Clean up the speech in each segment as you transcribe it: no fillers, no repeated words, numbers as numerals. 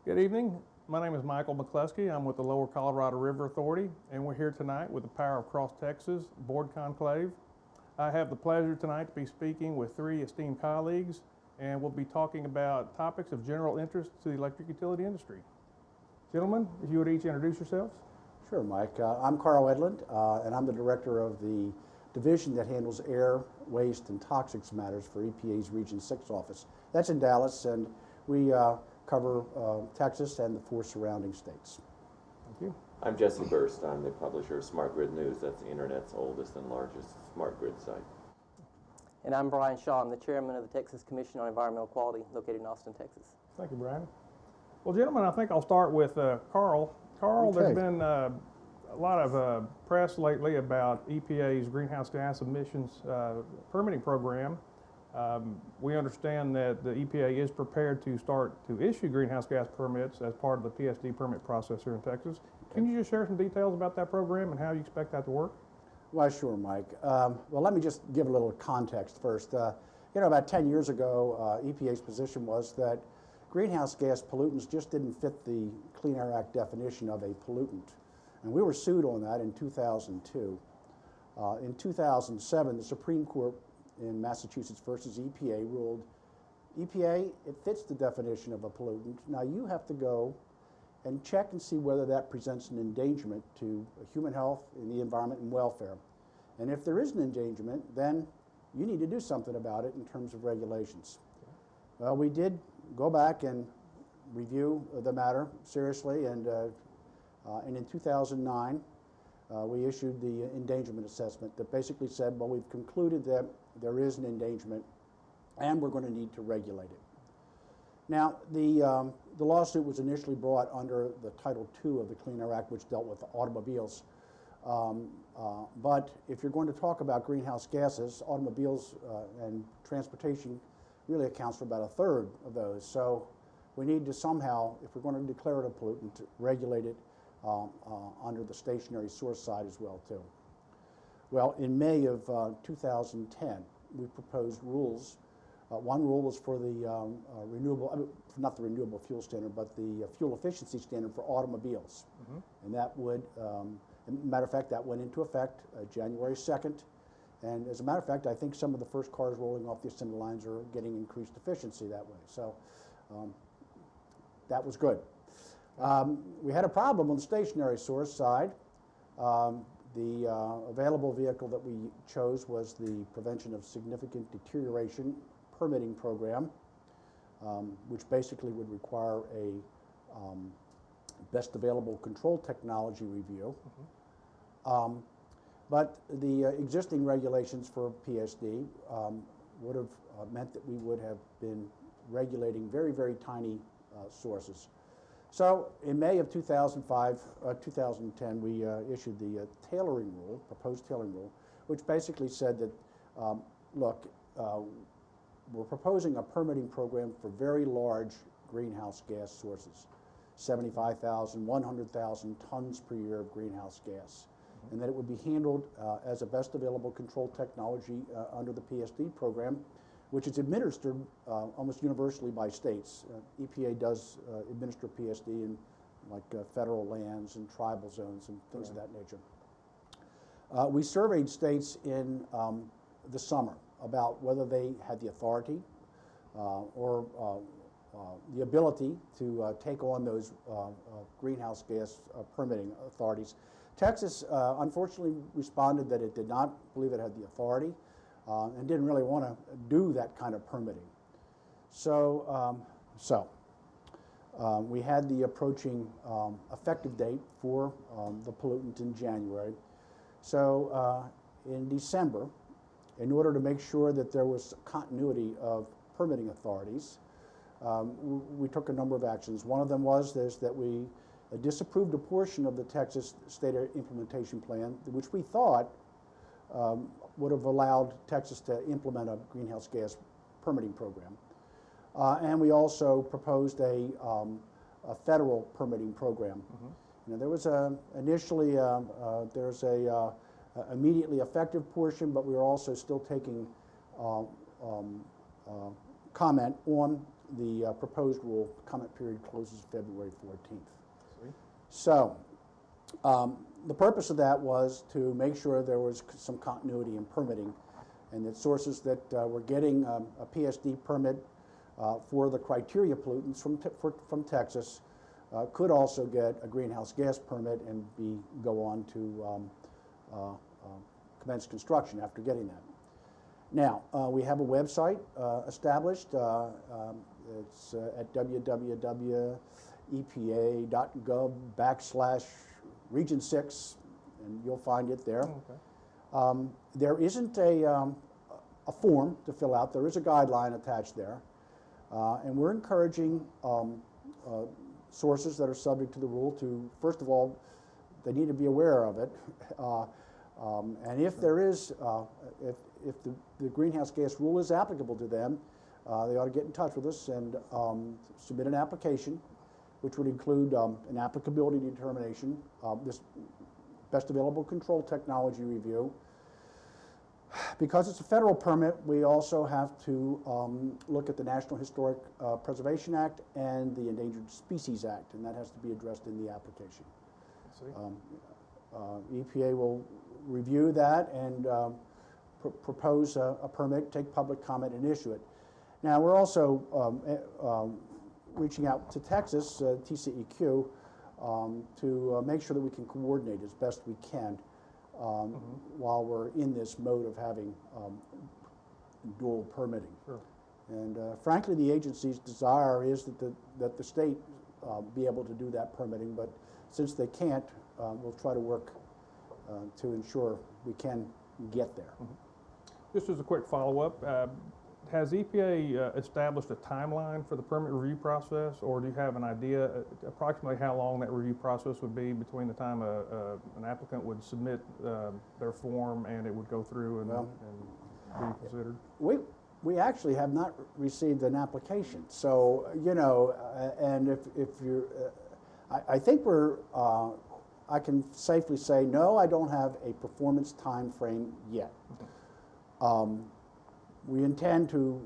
Good evening. My name is Michael McCluskey. I'm with the Lower Colorado River Authority, and we're here tonight with the Power Across Texas Board Conclave. I have the pleasure tonight to be speaking with three esteemed colleagues, and we'll be talking about topics of general interest to the electric utility industry. Gentlemen, if you would each introduce yourselves. Sure, Mike. I'm Carl Edlund, and I'm the director of the division that handles air, waste, and toxics matters for EPA's Region 6 office. That's in Dallas, and we cover Texas and the 4 surrounding states. Thank you. I'm Jesse Berst. I'm the publisher of Smart Grid News. That's the Internet's oldest and largest smart grid site. And I'm Bryan Shaw. I'm the chairman of the Texas Commission on Environmental Quality, located in Austin, Texas. Thank you, Bryan. Well, gentlemen, I think I'll start with Carl. Carl, Okay. There's been a lot of press lately about EPA's greenhouse gas emissions permitting program. We understand that the EPA is prepared to start to issue greenhouse gas permits as part of the PSD permit process here in Texas. Can you just share some details about that program and how you expect that to work? Well, sure, Mike. Well, let me just give a little context first. About 10 years ago, EPA's position was that greenhouse gas pollutants just didn't fit the Clean Air Act definition of a pollutant. And we were sued on that in 2002. In 2007, the Supreme Court in Massachusetts versus EPA ruled, EPA, it fits the definition of a pollutant. Now you have to go and check and see whether that presents an endangerment to human health and the environment and welfare. And if there is an endangerment, then you need to do something about it in terms of regulations. Well, we did go back and review the matter seriously, and in 2009, we issued the endangerment assessment that basically said, well, we've concluded that there is an endangerment and we're going to need to regulate it. Now, the lawsuit was initially brought under the Title II of the Clean Air Act, which dealt with automobiles. But if you're going to talk about greenhouse gases, automobiles and transportation really accounts for about a third of those. So we need to somehow, if we're going to declare it a pollutant, regulate it under the stationary source side as well, too. Well, in May of 2010, we proposed rules. One rule was for the not the renewable fuel standard, but the fuel efficiency standard for automobiles. Mm-hmm. And that would, matter of fact, that went into effect January 2nd. And as a matter of fact, I think some of the first cars rolling off the assembly lines are getting increased efficiency that way. So that was good. We had a problem on the stationary source side. The available vehicle that we chose was the Prevention of Significant Deterioration permitting program, which basically would require a best available control technology review. Mm-hmm. But the existing regulations for PSD would have meant that we would have been regulating very, very tiny sources. So in May of 2010, we issued the tailoring rule, proposed tailoring rule, which basically said that, look, we're proposing a permitting program for very large greenhouse gas sources, 75,000, 100,000 tons per year of greenhouse gas, and that it would be handled as a best available control technology under the PSD program, which is administered almost universally by states. EPA does administer PSD in federal lands and tribal zones and things of that nature. We surveyed states in the summer about whether they had the authority or the ability to take on those greenhouse gas permitting authorities. Texas, unfortunately, responded that it did not believe it had the authority and didn't really want to do that kind of permitting. So, we had the approaching effective date for the pollutant in January. So in December, in order to make sure that there was continuity of permitting authorities, we took a number of actions. One of them was that we disapproved a portion of the Texas State Implementation Plan, which we thought would have allowed Texas to implement a greenhouse gas permitting program. And we also proposed a federal permitting program. Mm-hmm. There was initially there's a immediately effective portion, but we were also still taking comment on the proposed rule comment period closes February 14th. Sweet. So the purpose of that was to make sure there was some continuity in permitting, and that sources that were getting a PSD permit for the criteria pollutants from Texas could also get a greenhouse gas permit and go on to commence construction after getting that. Now, we have a website established. It's at www.epa.gov/region6, and you'll find it there. Okay. There isn't a form to fill out. There is a guideline attached there. And we're encouraging sources that are subject to the rule to, first of all, they need to be aware of it. And if there is, if the greenhouse gas rule is applicable to them, they ought to get in touch with us and submit an application, which would include an applicability determination, this best available control technology review. Because it's a federal permit, we also have to look at the National Historic Preservation Act and the Endangered Species Act, and that has to be addressed in the application. EPA will review that and propose a permit, take public comment, and issue it. Now, we're also reaching out to Texas, TCEQ, to make sure that we can coordinate as best we can while we're in this mode of having dual permitting. Sure. And frankly, the agency's desire is that the state be able to do that permitting, but since they can't, we'll try to work to ensure we can get there. Just as a quick follow-up, has EPA established a timeline for the permit review process, or do you have an idea approximately how long that review process would be between the time an applicant would submit their form and it would go through and be considered? We actually have not received an application, so you know, and if you're, I think we're. I can safely say no. I don't have a performance time frame yet. We intend to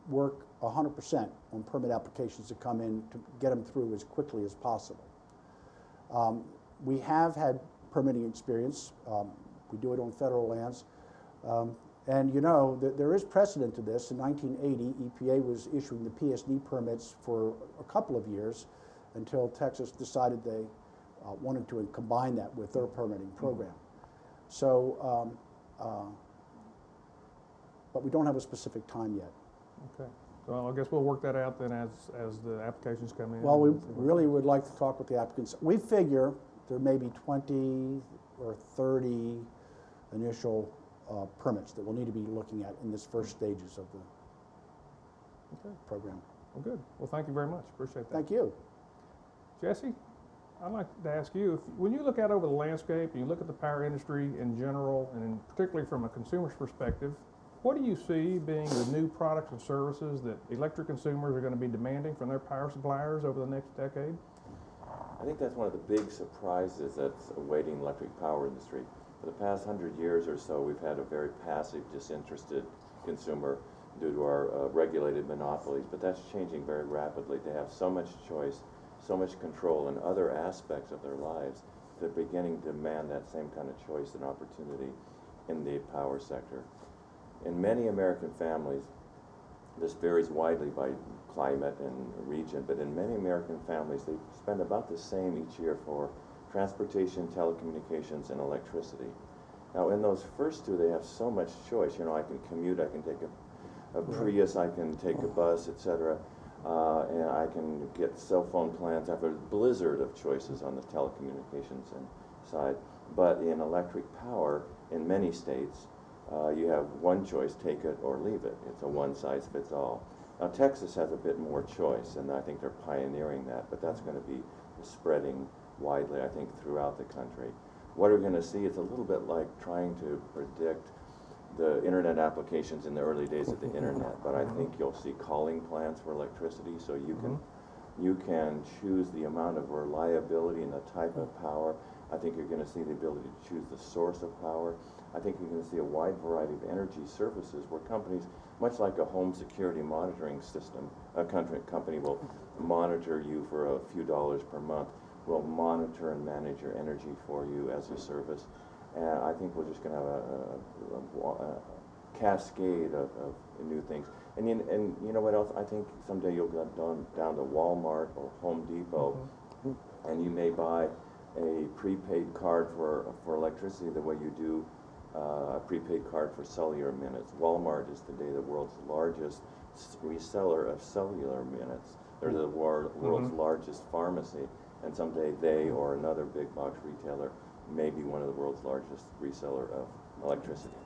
work 100% on permit applications that come in to get them through as quickly as possible. We have had permitting experience. We do it on federal lands. And you know, there is precedent to this. In 1980, EPA was issuing the PSD permits for a couple of years until Texas decided they wanted to combine that with their permitting program. So, but we don't have a specific time yet. Okay. Well, I guess we'll work that out then as the applications come in. Well, we really would like to talk with the applicants. We figure there may be 20 or 30 initial permits that we'll need to be looking at in this first stages of the program. Well, good. Well, thank you very much. Appreciate that. Thank you. Jesse, I'd like to ask you, when you look out over the landscape and you look at the power industry in general, and particularly from a consumer's perspective, what do you see being the new products and services that electric consumers are going to be demanding from their power suppliers over the next decade? I think that's one of the big surprises that's awaiting the electric power industry. For the past 100 years or so, we've had a very passive, disinterested consumer due to our regulated monopolies, but that's changing very rapidly. They have so much choice, so much control in other aspects of their lives. They're beginning to demand that same kind of choice and opportunity in the power sector. In many American families, this varies widely by climate and region, but in many American families, they spend about the same each year for transportation, telecommunications, and electricity. Now, in those first two, they have so much choice. You know, I can commute, I can take a Prius, I can take a bus, etc. And I can get cell phone plans. I have a blizzard of choices on the telecommunications side. But in electric power, in many states, you have one choice, take it or leave it. It's a one-size-fits-all. Now, Texas has a bit more choice, and I think they're pioneering that, but that's going to be spreading widely, I think, throughout the country. What we're going to see is a little bit like trying to predict the internet applications in the early days of the internet, but I think you'll see calling plans for electricity, so you can choose the amount of reliability and the type of power I think you're going to see the ability to choose the source of power. I think you're going to see a wide variety of energy services where companies, much like a home security monitoring system, a company will monitor you for a few dollars per month, will monitor and manage your energy for you as a service. And I think we're just going to have a cascade of new things. And you know what else? I think someday you'll go down to Walmart or Home Depot, and you may buy a prepaid card for electricity the way you do a prepaid card for cellular minutes. Walmart is today the world's largest reseller of cellular minutes. They're the world's largest pharmacy, and someday they or another big box retailer may be one of the world's largest reseller of electricity.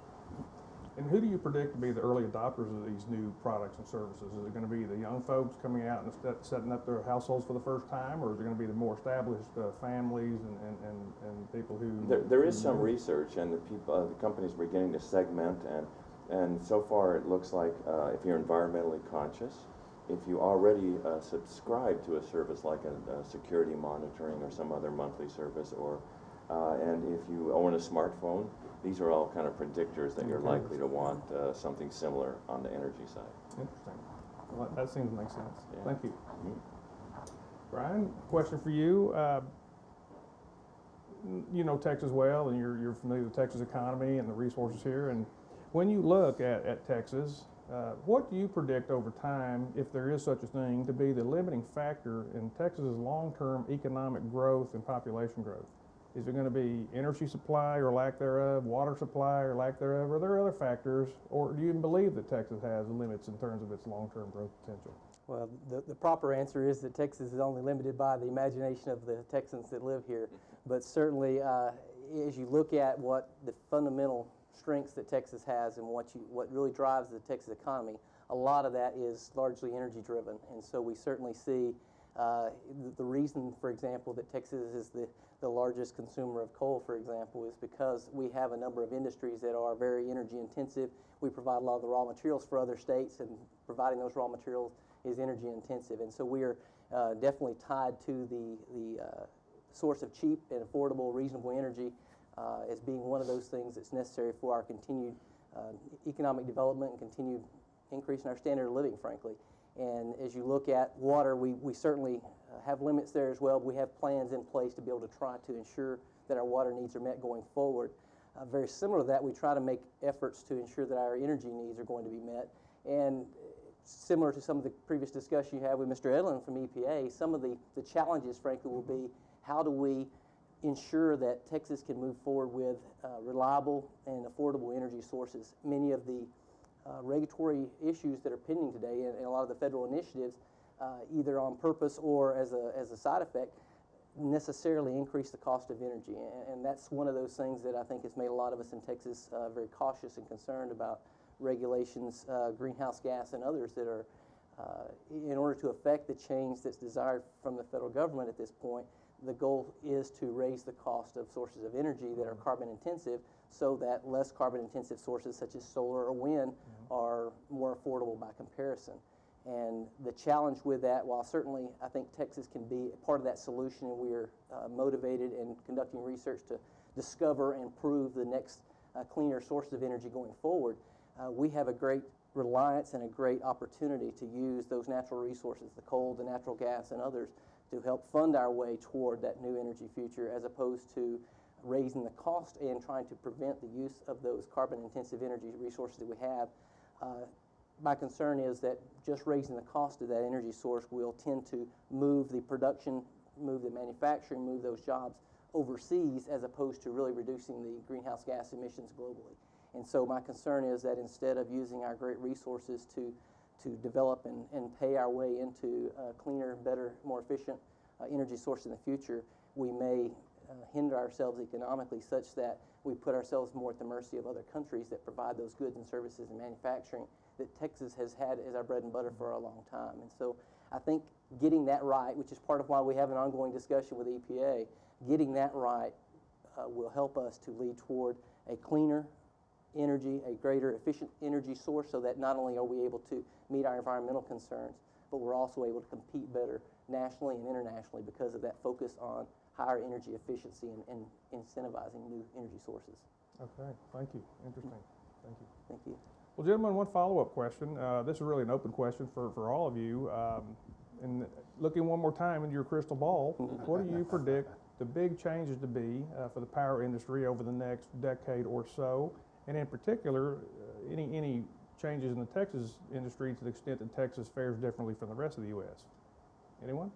And who do you predict to be the early adopters of these new products and services? Is it going to be the young folks coming out and setting up their households for the first time, or is it going to be the more established families and people who? There is some research, and the companies are beginning to segment, and so far it looks like if you're environmentally conscious, if you already subscribe to a service like a security monitoring or some other monthly service, or and if you own a smartphone, these are all kind of predictors that you're likely to want something similar on the energy side. Interesting. Well, that seems to make sense. Yeah. Thank you. Brian, question for you. You know Texas well, and you're familiar with the Texas economy and the resources here. And when you look at Texas, what do you predict over time, if there is such a thing, to be the limiting factor in Texas's long-term economic growth and population growth? Is it going to be energy supply or lack thereof, water supply or lack thereof? Are there other factors, or do you believe that Texas has limits in terms of its long-term growth potential? Well, the proper answer is that Texas is only limited by the imagination of the Texans that live here. But certainly, as you look at what the fundamental strengths that Texas has and what really drives the Texas economy, a lot of that is largely energy driven. And so we certainly see the reason, for example, that Texas is the largest consumer of coal, for example, is because we have a number of industries that are very energy intensive. We provide a lot of the raw materials for other states, and providing those raw materials is energy intensive. And so we are definitely tied to the source of cheap and affordable, reasonable energy as being one of those things that's necessary for our continued economic development and continued increase in our standard of living, frankly. And as you look at water, we certainly have limits there as well. We have plans in place to be able to try to ensure that our water needs are met going forward. Very similar to that, we try to make efforts to ensure that our energy needs are going to be met. And similar to some of the previous discussion you had with Mr. Edlund from EPA, some of the challenges, frankly, will be how do we ensure that Texas can move forward with reliable and affordable energy sources. Many of the regulatory issues that are pending today and a lot of the federal initiatives, either on purpose or as a side effect, necessarily increase the cost of energy. And that's one of those things that I think has made a lot of us in Texas very cautious and concerned about regulations, greenhouse gas and others that are, in order to affect the change that's desired from the federal government at this point, the goal is to raise the cost of sources of energy that are carbon intensive so that less carbon intensive sources such as solar or wind are more affordable by comparison. And the challenge with that, while certainly I think Texas can be a part of that solution, and we are motivated in conducting research to discover and prove the next cleaner sources of energy going forward, we have a great reliance and a great opportunity to use those natural resources, the coal, the natural gas, and others, to help fund our way toward that new energy future, as opposed to raising the cost and trying to prevent the use of those carbon-intensive energy resources that we have. My concern is that just raising the cost of that energy source will tend to move the production, move the manufacturing, move those jobs overseas, as opposed to really reducing the greenhouse gas emissions globally. And so my concern is that instead of using our great resources to develop and pay our way into a cleaner, better, more efficient energy source in the future, we may hinder ourselves economically such that we put ourselves more at the mercy of other countries that provide those goods and services and manufacturing that Texas has had as our bread and butter for a long time. And so I think getting that right, which is part of why we have an ongoing discussion with EPA, getting that right will help us to lead toward a cleaner energy, a greater efficient energy source, so that not only are we able to meet our environmental concerns, but we're also able to compete better nationally and internationally because of that focus on higher energy efficiency and incentivizing new energy sources. Okay, thank you. Interesting. Thank you. Thank you. Well, gentlemen, one follow-up question. This is really an open question for all of you. And looking one more time into your crystal ball, what do you predict the big changes to be for the power industry over the next decade or so? And in particular, any changes in the Texas industry to the extent that Texas fares differently from the rest of the U.S.? Anyone?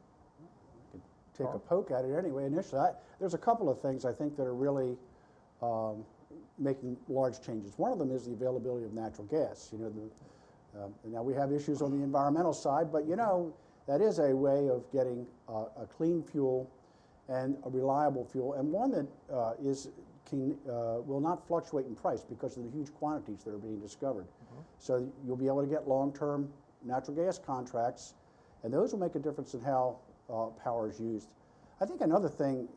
Take a poke at it anyway. Initially, there's a couple of things I think that are really making large changes. One of them is the availability of natural gas. You know, now we have issues on the environmental side, but you know, that is a way of getting a clean fuel and a reliable fuel, and one that will not fluctuate in price because of the huge quantities that are being discovered. So you'll be able to get long-term natural gas contracts, and those will make a difference in how power is used. I think another thing,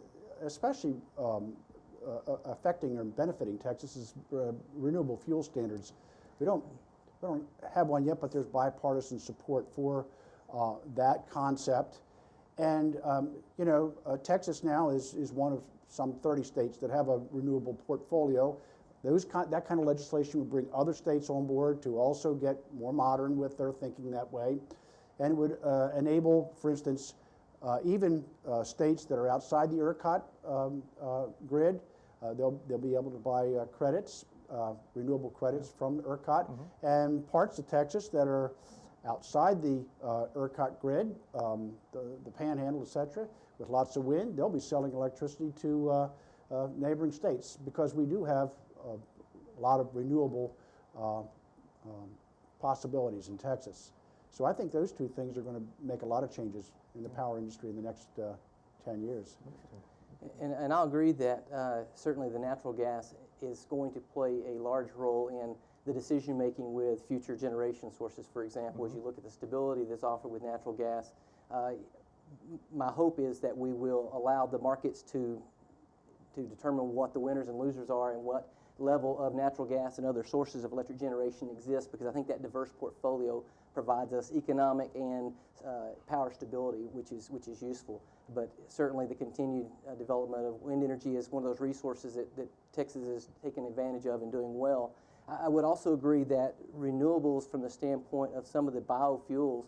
especially affecting or benefiting Texas, is renewable fuel standards. We don't have one yet, but there's bipartisan support for that concept. And you know, Texas now is one of some 30 states that have a renewable portfolio. That kind of legislation would bring other states on board to also get more modern with their thinking that way, and would enable, for instance, even states that are outside the ERCOT grid, they'll be able to buy credits, renewable credits from ERCOT, and parts of Texas that are outside the ERCOT grid, the Panhandle, etc., with lots of wind, they'll be selling electricity to neighboring states, because we do have a lot of renewable possibilities in Texas. So I think those two things are going to make a lot of changes in the power industry in the next 10 years. And I'll agree that certainly the natural gas is going to play a large role in the decision making with future generation sources. For example, as you look at the stability that's offered with natural gas, my hope is that we will allow the markets to determine what the winners and losers are and what level of natural gas and other sources of electric generation exist, because I think that diverse portfolio provides us economic and power stability, which is useful. But certainly the continued development of wind energy is one of those resources that Texas is taking advantage of and doing well. I would also agree that renewables, from the standpoint of some of the biofuels,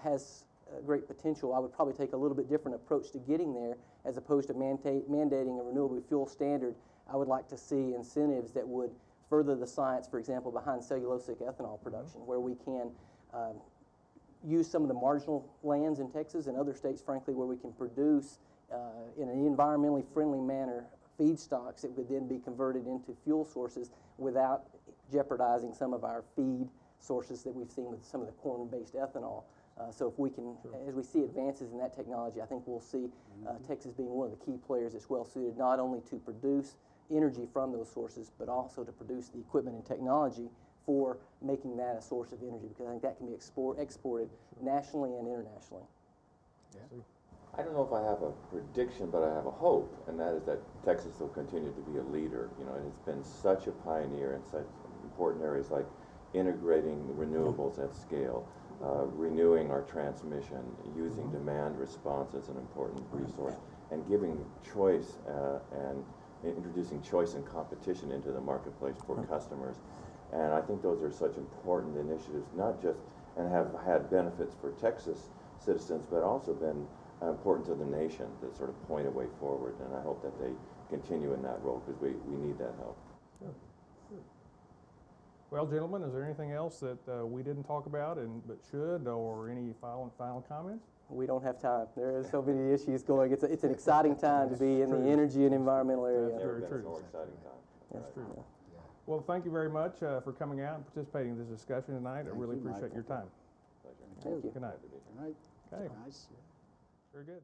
has great potential. I would probably take a little bit different approach to getting there, as opposed to mandating a renewable fuel standard. I would like to see incentives that would further the science, for example, behind cellulosic ethanol production, where we can use some of the marginal lands in Texas and other states, frankly, where we can produce in an environmentally friendly manner feedstocks that would then be converted into fuel sources without jeopardizing some of our feed sources that we've seen with some of the corn-based ethanol. So if we can, as we see advances in that technology, I think we'll see Texas being one of the key players that's well suited not only to produce energy from those sources, but also to produce the equipment and technology for making that a source of energy, because I think that can be exported nationally and internationally. Yeah. I don't know if I have a prediction, but I have a hope, and that is that Texas will continue to be a leader. You know, it has been such a pioneer in such important areas like integrating renewables at scale, renewing our transmission, using demand response as an important resource, and giving choice and introducing choice and competition into the marketplace for customers. And I think those are such important initiatives, not just, and have had benefits for Texas citizens, but also been important to the nation to sort of point a way forward. And I hope that they continue in that role, because we need that help. Good. Good. Well, gentlemen, is there anything else that we didn't talk about but should, or any final comments? We don't have time. There are so many issues going. It's an exciting time to be in the energy and environmental area. That's very never been true. a more exciting time. That's true. Yeah. Well, thank you very much for coming out and participating in this discussion tonight. I really appreciate your time. Pleasure. Thank you. Good night. All right. Okay. Nice. Very good.